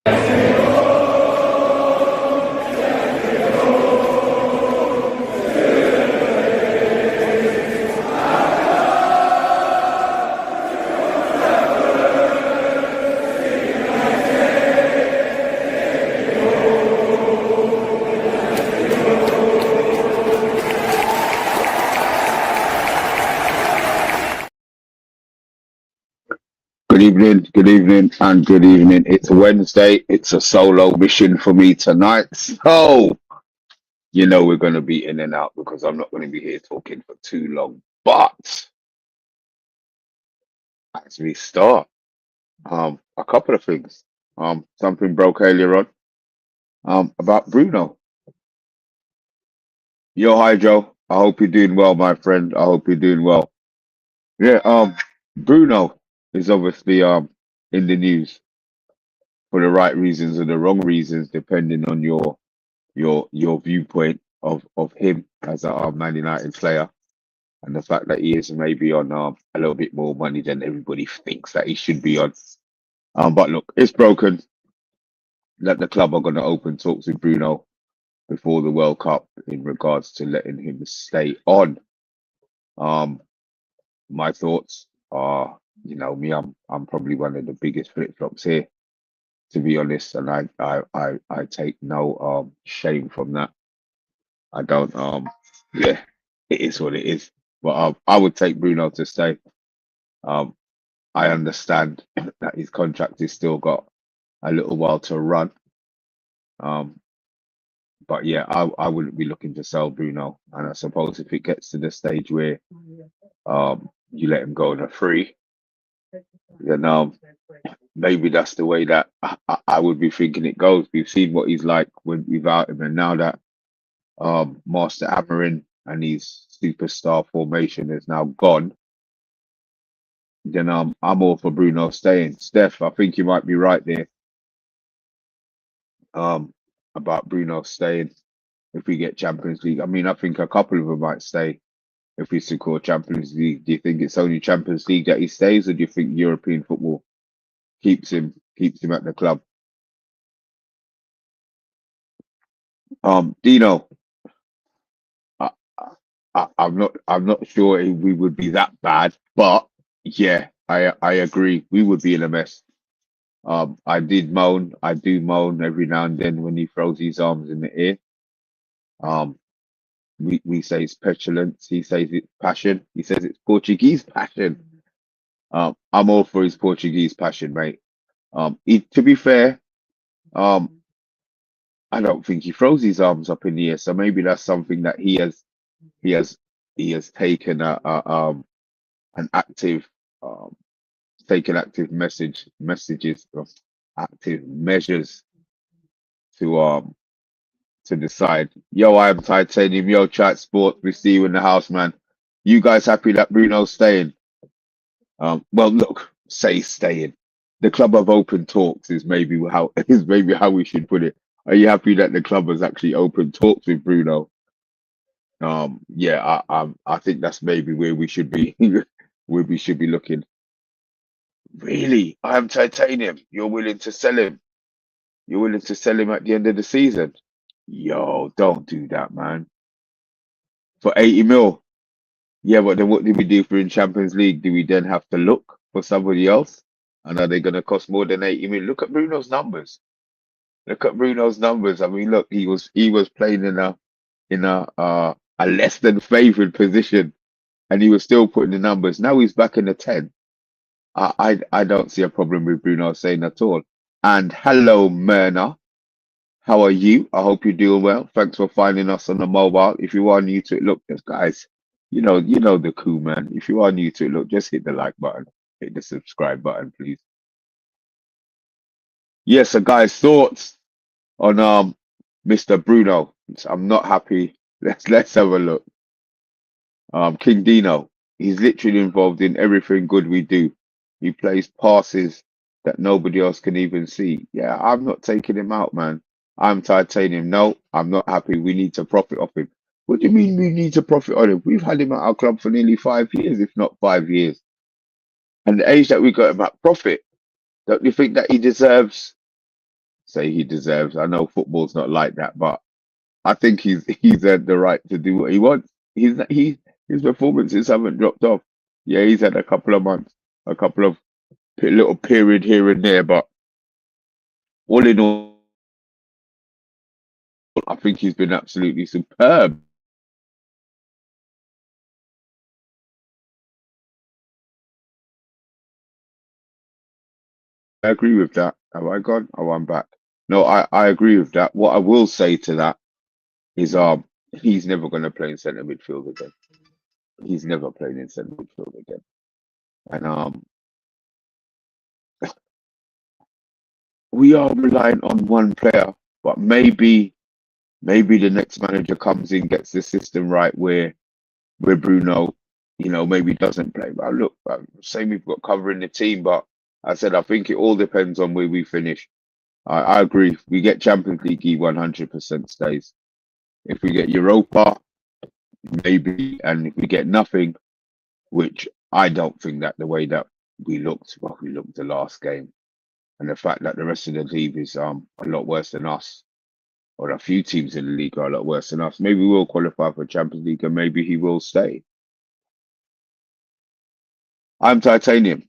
Good evening, and good evening. It's Wednesday. It's a solo mission for me tonight. So, we're going to be in and out because I'm not going to be here talking for too long. But as we start, a couple of things. Something broke earlier on, about Bruno. Yo, hi, Joe. I hope you're doing well, my friend. I hope you're doing well. Yeah, Bruno is obviously, in the news for the right reasons or the wrong reasons, depending on your viewpoint of him as a Man United player, and the fact that he is maybe on a little bit more money than everybody thinks that he should be on. But look, it's broken that the club are going to open talks with Bruno before the World Cup in regards to letting him stay on. Um, my thoughts are, me, I'm probably one of the biggest flip flops here, to be honest, and I take no shame from that. I don't yeah, it is what it is. But I would take Bruno to stay. Um I understand that his contract is still got a little while to run. Um but yeah, I wouldn't be looking to sell Bruno. And I suppose if it gets to the stage where you let him go on a free, then maybe that's the way that I would be thinking it goes. We've seen what he's like without him, and now that Master Amarin and his superstar formation is now gone, then I'm all for Bruno staying. Steph, I think you might be right there, um about Bruno staying if we get Champions League. I mean, I think a couple of them might stay if we secure Champions League. Do you think it's only Champions League that he stays, or do you think European football keeps him at the club? Dino, I, I'm not sure if we would be that bad, but yeah, I agree. We would be in a mess. I do moan every now and then when he throws his arms in the air. Um, we say it's petulance. He says it's passion. He says it's Portuguese passion. I'm all for his Portuguese passion, mate. To be fair, um, I don't think he throws his arms up in the air. So maybe that's something that he has he has taken an active um taken active active measures to decide. Yo, I am Titanium. Yo, Chat Sports. We see you in the house, man. You guys happy that Bruno's staying? Well, look, say staying. The club have open talks is maybe how is maybe how we should put it. Are you happy that the club has actually opened talks with Bruno? Yeah, I think that's maybe where we should be where we should be looking. Really, I am Titanium. You're willing to sell him? You're willing to sell him at the end of the season? Yo, don't do that, man. For 80 mil. Yeah, but then what do we do for in Champions League? Do we then have to look for somebody else? And are they going to cost more than 80 mil? Look at Bruno's numbers. Look at Bruno's numbers. I mean, look, he was playing in a less than favored position, and he was still putting the numbers. Now he's back in the 10. I don't see a problem with Bruno saying at all. And hello, Myrna. How are you? I hope you're doing well. Thanks for finding us on the mobile. If you are new to it, look, just guys, you know the cool man. If you are new to it, look, just hit the like button, hit the subscribe button, please. Yes, so guys, thoughts on Mr. Bruno. I'm not happy. Let's have a look. King Dino, he's literally involved in everything good we do. He plays passes that nobody else can even see. Yeah, I'm not taking him out, man. I'm titanium. No, I'm not happy. We need to profit off him. What do you mean we need to profit on him? We've had him at our club for nearly 5 years, if not 5 years. And the age that we got him at profit, don't you think that he deserves say he deserves. I know football's not like that, but I think he's had the right to do what he wants. His performances haven't dropped off. Yeah, he's had a couple of months, a couple of little period here and there, but all in all, I think he's been absolutely superb. I agree with that. Have I gone? Oh, I'm back. No, I agree with that. What I will say to that is he's never going to play in centre midfield again. He's never playing in centre midfield again. And we are relying on one player, but maybe the next manager comes in, gets the system right where Bruno, maybe doesn't play. But look, I'm saying we've got cover in the team, but I said I think it all depends on where we finish. I agree. If we get Champions League, he 100% stays. If we get Europa, maybe, and if we get nothing, which I don't think that the way that we looked the last game, and the fact that the rest of the league is a lot worse than us, or a few teams in the league are a lot worse than us. Maybe we'll qualify for Champions League, and maybe he will stay. I'm titanium.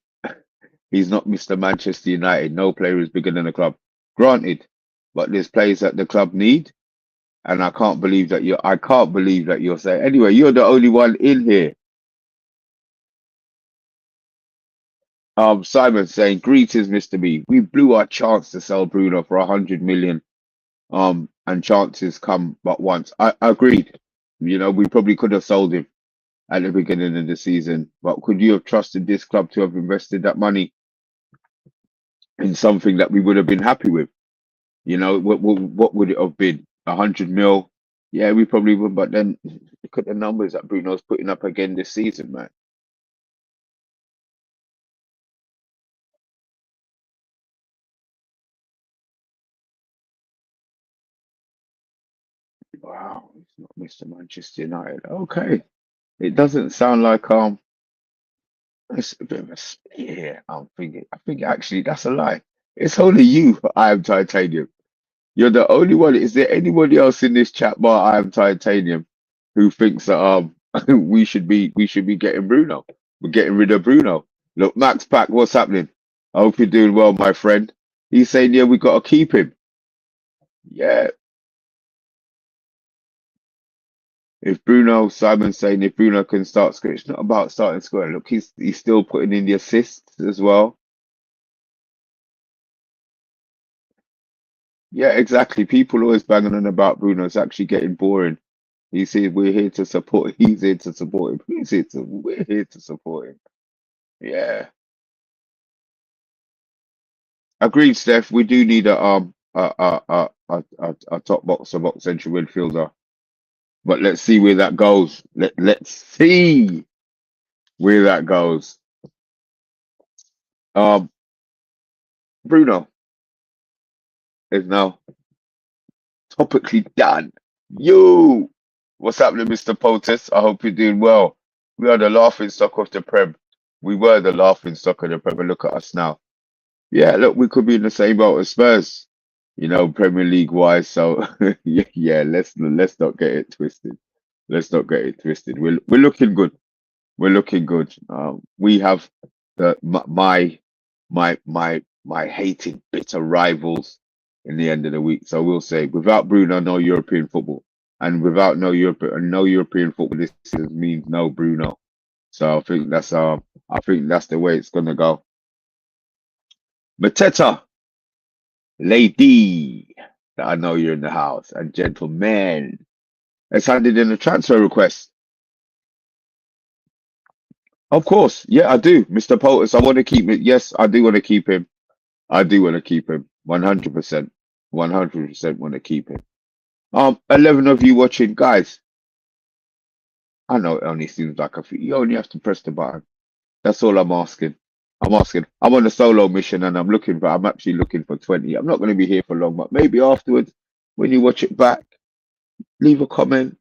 He's not Mr. Manchester United. No player is bigger than the club. Granted, but there's players that the club need, and I can't believe that you're saying. Anyway, you're the only one in here. Simon saying, "Greetings, Mr. B. We blew our chance to sell Bruno for 100 million. And chances come but once." I agreed. We probably could have sold him at the beginning of the season, but could you have trusted this club to have invested that money in something that we would have been happy with? What would it have been? 100 mil? Yeah, we probably would. But then look at the numbers that Bruno's putting up again this season, man. Wow, he's not Mr. Manchester United. Okay, it doesn't sound like it's a bit of a yeah. I think actually that's a lie. It's only you. I am titanium. You're the only one. Is there anybody else in this chat bar? I am titanium, who thinks that we should be getting Bruno. We're getting rid of Bruno. Look, Max Pack, what's happening? I hope you're doing well, my friend. He's saying, yeah, we got to keep him. Yeah, if Bruno, Simon's saying if Bruno can start scoring, it's not about starting scoring. Look, he's still putting in the assists as well. Yeah, exactly. People always banging on about Bruno. It's actually getting boring. He said we're here to support. He's here to support him. We're here to support him. Yeah, agreed, Steph. We do need a top box central midfielder. But let's see where that goes. Let's see where that goes. Um, Bruno is now topically done. You, what's happening, Mr. Potus? I hope you're doing well. We are the laughing stock of the Prem. We were the laughing stock of the Prem, and look at us now. Yeah, look, we could be in the same boat as Spurs, Premier League wise. So yeah, let's not get it twisted. Let's not get it twisted. We're looking good. We're looking good. We have my hated bitter rivals in the end of the week. So we'll say without Bruno, no European football, and without no European football, this means no Bruno. So I think that's the way it's gonna go. Mateta, lady, that I know you're in the house, and gentlemen, has handed in a transfer request. Of course, yeah, I do, Mr. Potus. I want to keep it. Yes, I do want to keep him. I do want to keep him. 100%. 100% want to keep him. 11 of you watching, guys. I know it only seems like a few. You only have to press the button. That's all I'm asking. I'm asking. I'm on a solo mission and I'm actually looking for 20. I'm not going to be here for long, but maybe afterwards, when you watch it back, leave a comment.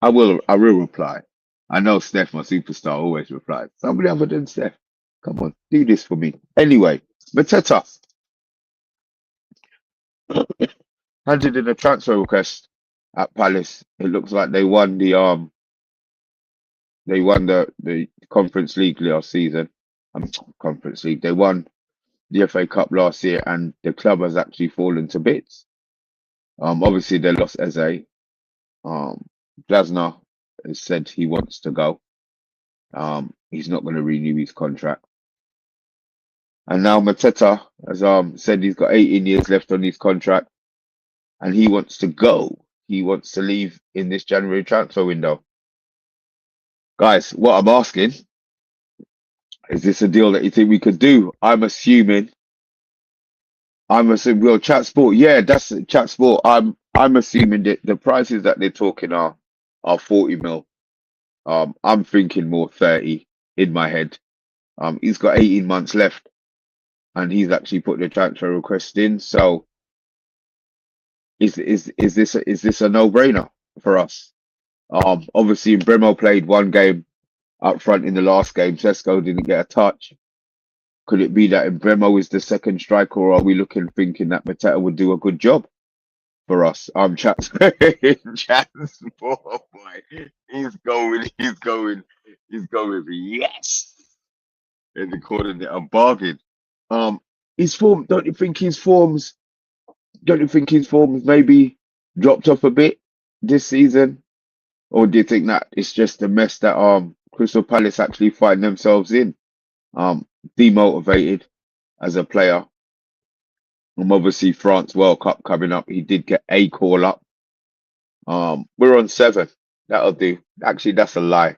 I will reply. I know Steph, my superstar, always replies. Somebody other than Steph. Come on, do this for me. Anyway, Mateta. handed in a transfer request at Palace. It looks like they won the Conference League last season. Conference League. They won the FA Cup last year, and the club has actually fallen to bits. Obviously they lost Eze. Glasner has said he wants to go. He's not going to renew his contract. And now Mateta has said he's got 18 years left on his contract, and he wants to go. He wants to leave in this January transfer window. Guys, what I'm asking is this a deal that you think we could do? I'm assuming well, chat sport. Yeah, that's chat sport. I'm assuming that the prices that they're talking are 40 mil. I'm thinking more 30 in my head. He's got 18 months left, and he's actually put the transfer request in. So is this a no-brainer for us? Obviously Bremo played one game up front in the last game. Sesko didn't get a touch. Could it be that Bremo is the second striker, or are we thinking that Mateta would do a good job for us? Chats, chats, oh boy, he's going. Yes, and they're calling it a bargain. Um, his form. Don't you think his form's maybe dropped off a bit this season, or do you think that it's just the mess that Crystal Palace actually find themselves in? Um, Demotivated as a player. Obviously France World Cup coming up. He did get a call up. We're on 7. That'll do. Actually, that's a lie.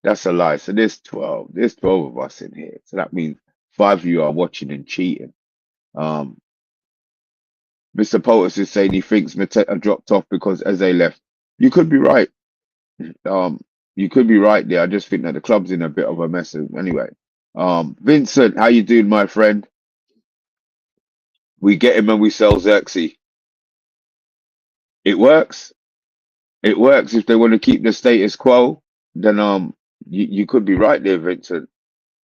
That's a lie. So there's 12. There's 12 of us in here. So that means 5 of you are watching and cheating. Um, Mr. Potus is saying he thinks Mateta dropped off because Eze left. You could be right. Um, you could be right there. I just think that the club's in a bit of a mess anyway. Vincent, how you doing, my friend? We get him and we sell Xerxes. It works. It works if they want to keep the status quo. Then you could be right there, Vincent.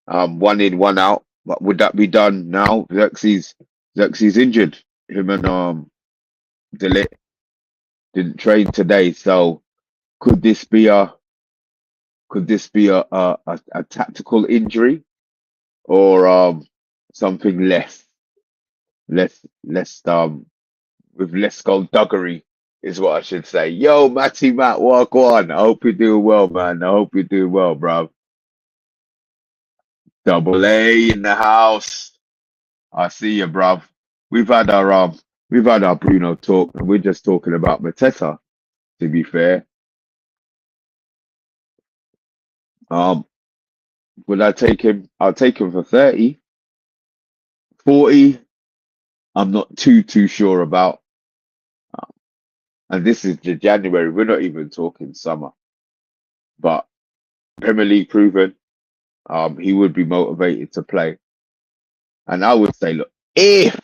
One in, one out. But would that be done now? Xerxes injured. Him and Delit didn't train today. So could this be a tactical injury, or something less with less skullduggery is what I should say. Yo, Matty Matt, walk on. I hope you're doing well, man. I hope you're doing well, bro. Double A in the house. I see you, bruv. We've had our Bruno talk, and we're just talking about Mateta, to be fair. Um, would I take him? I'll take him for 30. 40, I'm not too sure about. And this is the January. We're not even talking summer. But Premier League proven, he would be motivated to play. And I would say, look, if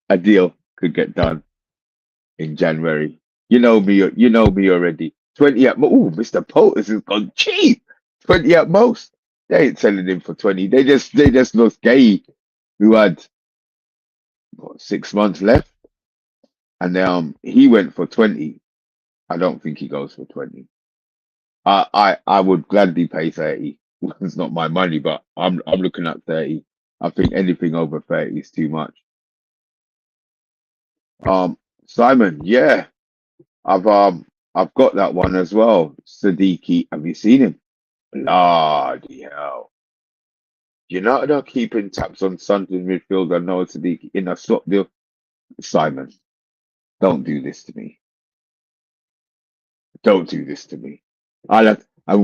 a deal could get done in January, you know me already. 20 at most. Oh, Mr. Potus has gone cheap. 20 at most. They ain't selling him for 20. They just lost Gay, who had 6 months left, and he went for 20. I don't think he goes for 20. I would gladly pay 30. It's not my money, but I'm looking at 30. I think anything over 30 is too much. Simon, yeah, I've got that one as well. Siddiqui, have you seen him? Bloody hell. United are keeping tabs on Sunderland midfielder Noah Siddiqui in a swap deal. Simon, don't do this to me. Don't do this to me. I'm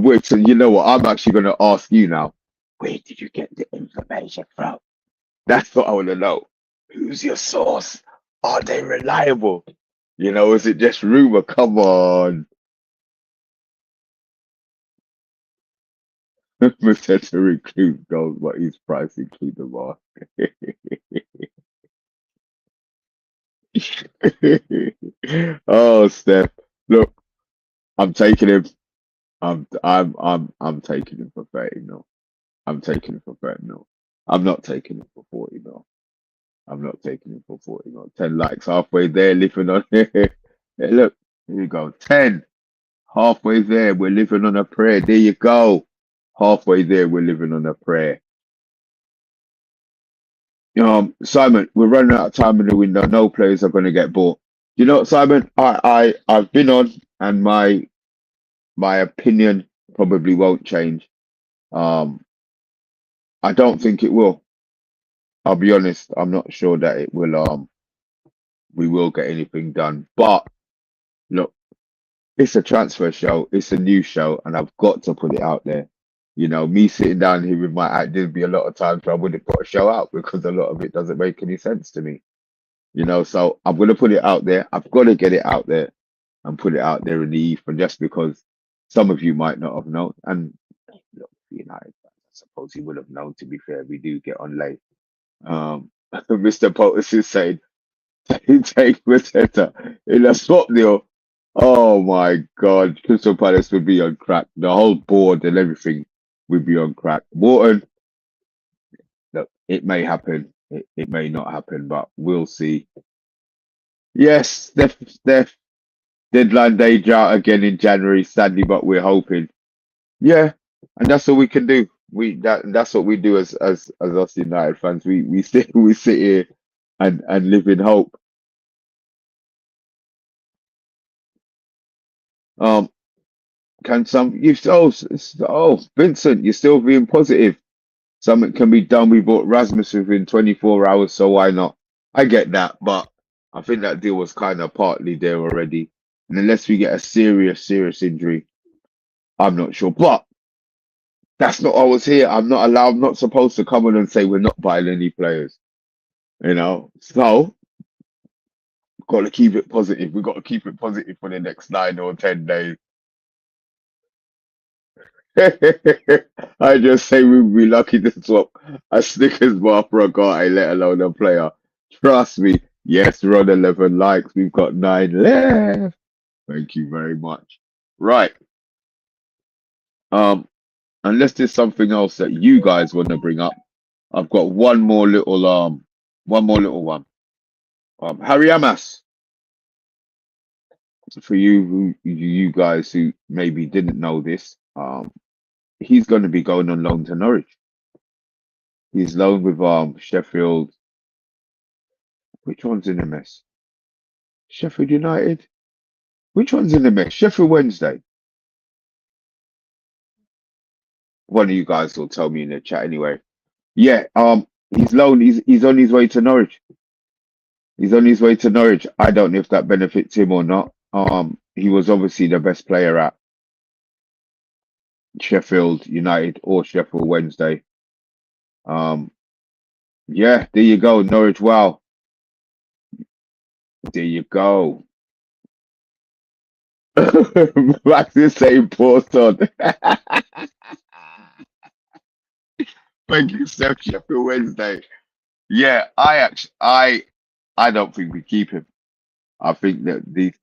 wait. So you know what? I'm actually going to ask you now. Where did you get the information from? That's what I want to know. Who's your source? Are they reliable? Is it just rumor? Come on. Mateta includes goals, but his price includes the bar. Oh, Steph. Look, I'm taking him. I'm taking him for 30 mil. I'm taking him for 30 mil. I'm not taking him for 40 mil. I'm not taking it for 40. No, 10 likes halfway there, living on. Hey, look, here you go. 10 halfway there. We're living on a prayer. There you go. Halfway there, we're living on a prayer. Simon, we're running out of time in the window. No players are going to get bought. You know what, Simon? I've been on, and my opinion probably won't change. Um, I don't think it will. I'll be honest. I'm not sure that it will. We will get anything done. But look, it's a transfer show. It's a new show, and I've got to put it out there. You know, me sitting down here with my act, there'd be a lot of times where I wouldn't put a show out because a lot of it doesn't make any sense to me. You know, so I'm gonna put it out there. I've got to get it out there and put it out there in the ether, just because some of you might not have known. And look, United, I suppose you would have known. To be fair, we do get on late. Mr. Potus is saying, take Mateta in a swap deal. Oh my God, Crystal Palace would be on crack. The whole board and everything would be on crack. Morton, look, it may happen. It may not happen, but we'll see. Yes, Steph, deadline day drought again in January, sadly, but we're hoping. Yeah, and that's all we can do. That's what we do as us United fans. We sit here and live in hope. Um, can some you Vincent, you're still being positive. Something can be done. We bought Rasmus within 24 hours, so why not? I get that, but I think that deal was kind of partly there already. And unless we get a serious injury, I'm not sure. But that's not. I was here. I'm not allowed. I'm not supposed to come on and say we're not buying any players. You know, so got to keep it positive. We've got to keep it positive for the next 9 or 10 days. I just say we'd be lucky to swap a Snickers bar for a guy, let alone a player. Trust me. Yes, we're on 11 likes. We've got 9 left. Thank you very much. Right. Um, unless there's something else that you guys want to bring up, I've got one more little one. Harry Amas, for you guys who maybe didn't know this, he's going to be going on loan to Norwich. He's loaned with Sheffield. Which one's in the mess? Sheffield United. Which one's in the mess? Sheffield Wednesday. One of you guys will tell me in the chat anyway. Yeah. He's loaned. He's on his way to Norwich. He's on his way to Norwich. I don't know if that benefits him or not. He was obviously the best player at Sheffield United or Sheffield Wednesday. Um, yeah, there you go, Norwich. Wow, there you go. Max is saying poor son. Thank you, Steph. Sheffield Wednesday. Yeah, I don't think we keep him. I think that these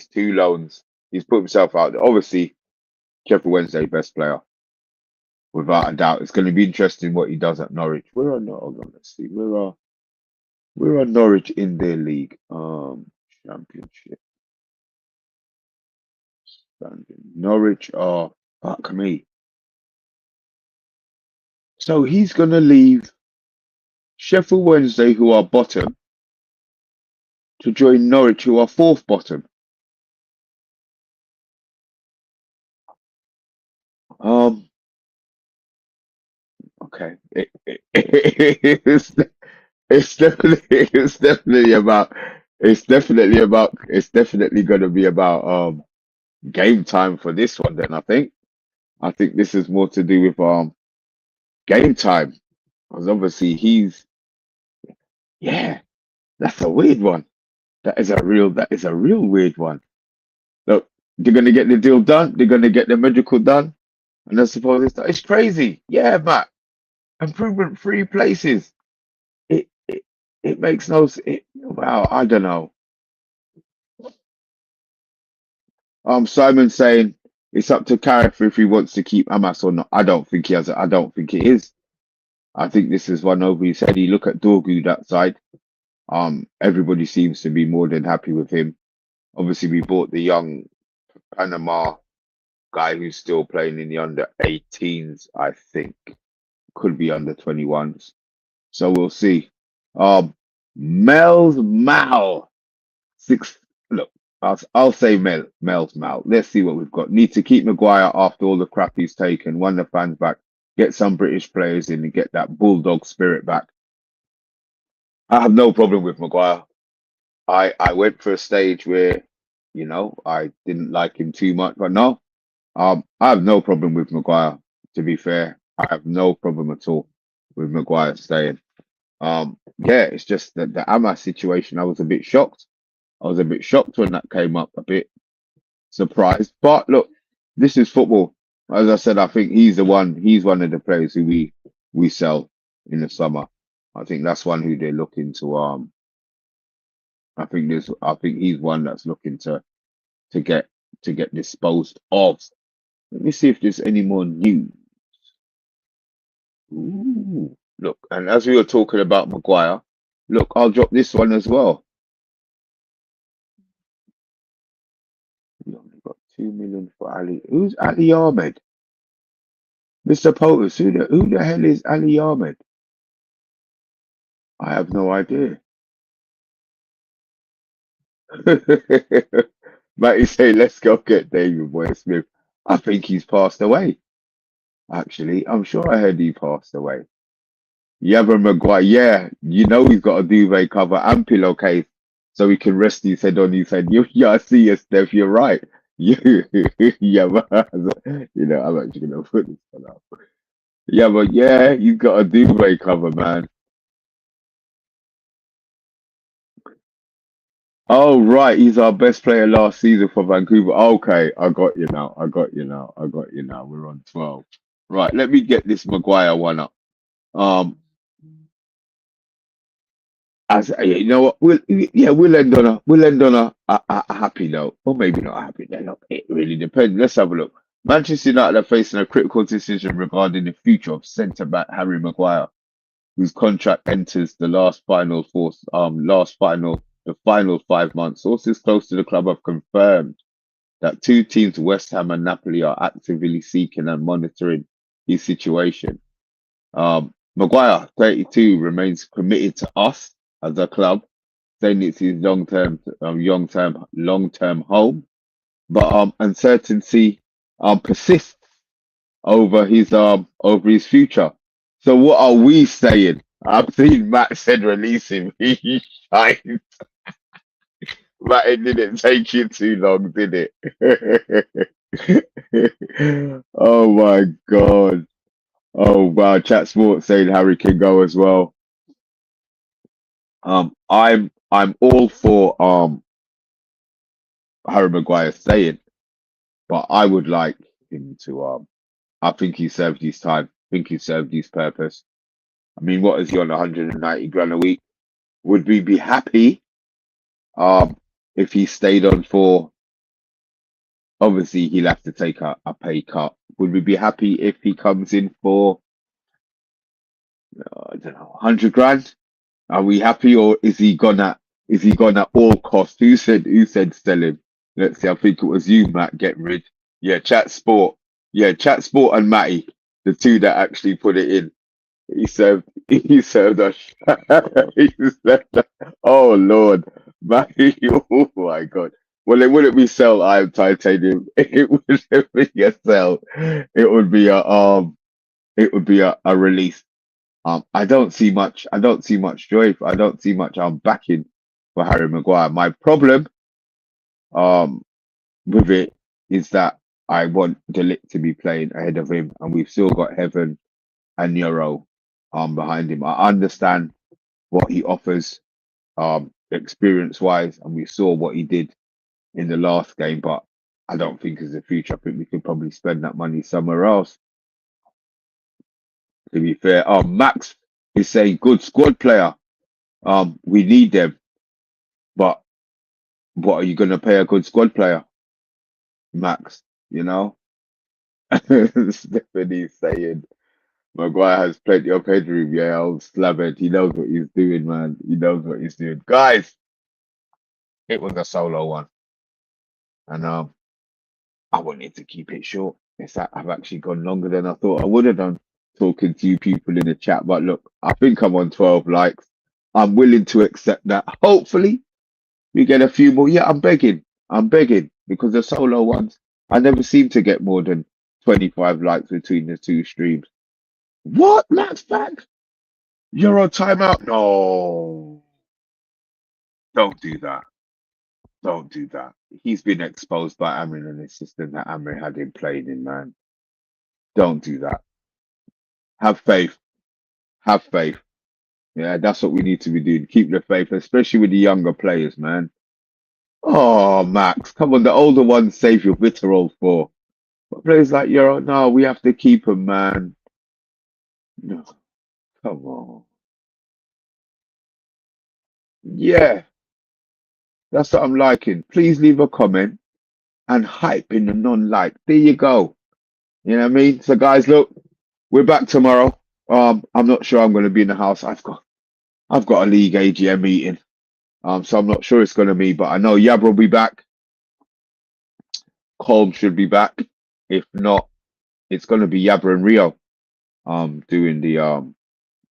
two loans, he's put himself out there. Obviously, Sheffield Wednesday best player, without a doubt. It's going to be interesting what he does at Norwich. Hold on, let's see. We're on Norwich in their league. Championship. Standing. Norwich are fuck me. So he's gonna leave Sheffield Wednesday, who are bottom, to join Norwich, who are fourth bottom. Um, okay. It's definitely gonna be about game time for this one then, I think this is more to do with game time. Because obviously yeah, that's a weird one. That is a real weird one. Look, they're gonna get the deal done, they're gonna get the medical done, and I suppose it's crazy. Yeah, Matt. Improvement three places. It makes no wow, I don't know. Simon saying it's up to Carrick if he wants to keep Amas or not. I don't think he has. I don't think it is. I think this is one over his head. You look at Dorgu that side. Everybody seems to be more than happy with him. Obviously, we bought the young Panama guy who's still playing in the under 18s, I think. Could be under 21s. So we'll see. Mel's Mal. Six. Look, I'll say Mel's Mal. Let's see what we've got. Need to keep Maguire after all the crap he's taken. Won the fans back. Get some British players in and get that bulldog spirit back. I have no problem with Maguire. I went for a stage where, I didn't like him too much, but no, I have no problem with Maguire. To be fair, I have no problem at all with Maguire staying. Yeah, it's just that the Ama situation. I was a bit shocked. I was a bit shocked when that came up. A bit surprised, but look, this is football. As I said, I think he's the one. He's one of the players who we sell in the summer. I think that's one who they're looking to. I think he's one that's looking to get to get disposed of. Let me see if there's any more news. Ooh, look, and as we were talking about Maguire, look, I'll drop this one as well. We only got 2 million for Ali. Who's Ali Ahmed? Mr. Potus, who the hell is Ali Ahmed? I have no idea. Matty say, let's go get David Boy Smith. I think he's passed away. Actually, I'm sure I heard he passed away. Yeah, but Maguire, yeah, he's got a duvet cover and pillowcase so he can rest his head on his head. Yeah, I see you, Steph. You're right. You, yeah, but, I'm actually gonna put this one up. Yeah, but yeah, he's got a duvet cover, man. Oh, right, he's our best player last season for Vancouver. Okay, I got you now. I got you now. I got you now. We're on 12. Right, let me get this Maguire one up. Um, As you know what, we'll end on a happy note, or maybe not a happy note. Look, it really depends. Let's have a look. Manchester United are facing a critical decision regarding the future of centre back Harry Maguire, whose contract enters the final 5 months. Sources close to the club have confirmed that two teams, West Ham and Napoli, are actively seeking and monitoring his situation. Maguire, 32, remains committed to us as a club, saying it's his long term home. But uncertainty persists over his future. So what are we saying? I've seen Matt said release him. He shines. Matt, it didn't take you too long, did it? Oh my god. Oh wow, Chat Sports saying Harry can go as well. I'm all for Harry Maguire staying, but I would like him to I think he served his time. I think he served his purpose. I mean, what is he on 190 grand a week? Would we be happy if he stayed on for obviously he'll have to take a pay cut. Would we be happy if he comes in for I don't know, 100 grand? Are we happy, or is he gonna all cost? Who said sell him? Let's see. I think it was you, Matt. Get rid. Yeah, Chat Sport. Yeah, Chat Sport and Matty, the two that actually put it in. He served us. He served us. Oh Lord, Matty. Oh my God. Well, it wouldn't be sell iron titanium. It wouldn't be a sell. It would be a a release. I don't see much. I don't see much joy. I don't see much. Backing for Harry Maguire. My problem um with it is that I want Delict to be playing ahead of him, and we've still got Heaven and Euro behind him. I understand what he offers experience wise, and we saw what he did in the last game, but I don't think as a future. I think we could probably spend that money somewhere else. To be fair, Max is saying good squad player. We need them. But what are you going to pay a good squad player, Max? You know, Stephanie's saying Maguire has plenty of headroom. Yeah, old slabhead. He knows what he's doing, man. He knows what he's doing. Guys, it was a solo one, and I wanted to keep it short. It's that I've actually gone longer than I thought I would have done talking to you people in the chat. But look, I think I'm on 12 likes. I'm willing to accept that. Hopefully, we get a few more. Yeah, I'm begging. I'm begging because the solo ones, I never seem to get more than 25 likes between the two streams. What? That's fact. You're on timeout? No, don't do that. Don't do that. He's been exposed by Amrin and his system that Amrin had him playing in, man. Don't do that. Have faith. Have faith. Yeah, that's what we need to be doing. Keep the faith, especially with the younger players, man. Oh, Max, come on. The older ones save your bitter old for. But players like Euro, no, we have to keep them, man. No, come on. Yeah, that's what I'm liking. Please leave a comment and hype in the non-like. There you go. You know what I mean? So, guys, look, we're back tomorrow. I'm not sure I'm going to be in the house. I've got a league AGM meeting. So I'm not sure it's going to be, but I know Yabra will be back. Colm should be back. If not, it's going to be Yabra and Rio. Doing the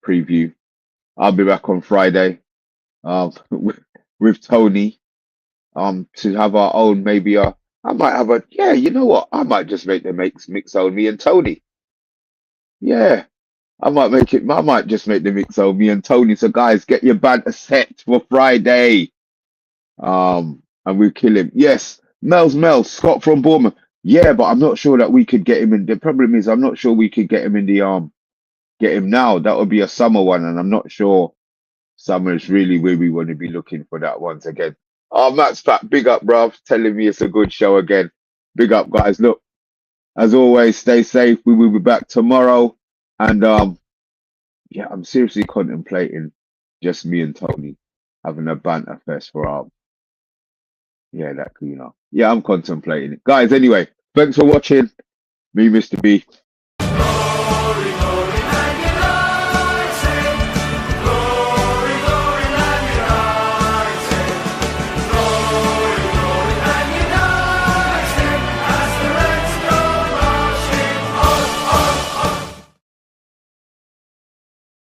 preview. I'll be back on Friday. With Tony. To have our own maybe I might have a yeah. You know what? I might just make the mix on me and Tony. Yeah. I might make it. I might just make the mix on me and Tony. So guys, get your banter set for Friday. And we kill him. Yes, Mel Scott from Bournemouth. Yeah, but I'm not sure that we could get him in. The problem is, I'm not sure we could get him in the get him now. That would be a summer one, and I'm not sure summer is really where we want to be looking for that once again. Oh, Matt's back. Big up, bruv. Telling me it's a good show again. Big up, guys. Look, as always, stay safe. We will be back tomorrow, and yeah, I'm seriously contemplating just me and Tony having a banter fest for our yeah, that, you know. Yeah, I'm contemplating it. Guys, anyway, thanks for watching. Me, Mr. B.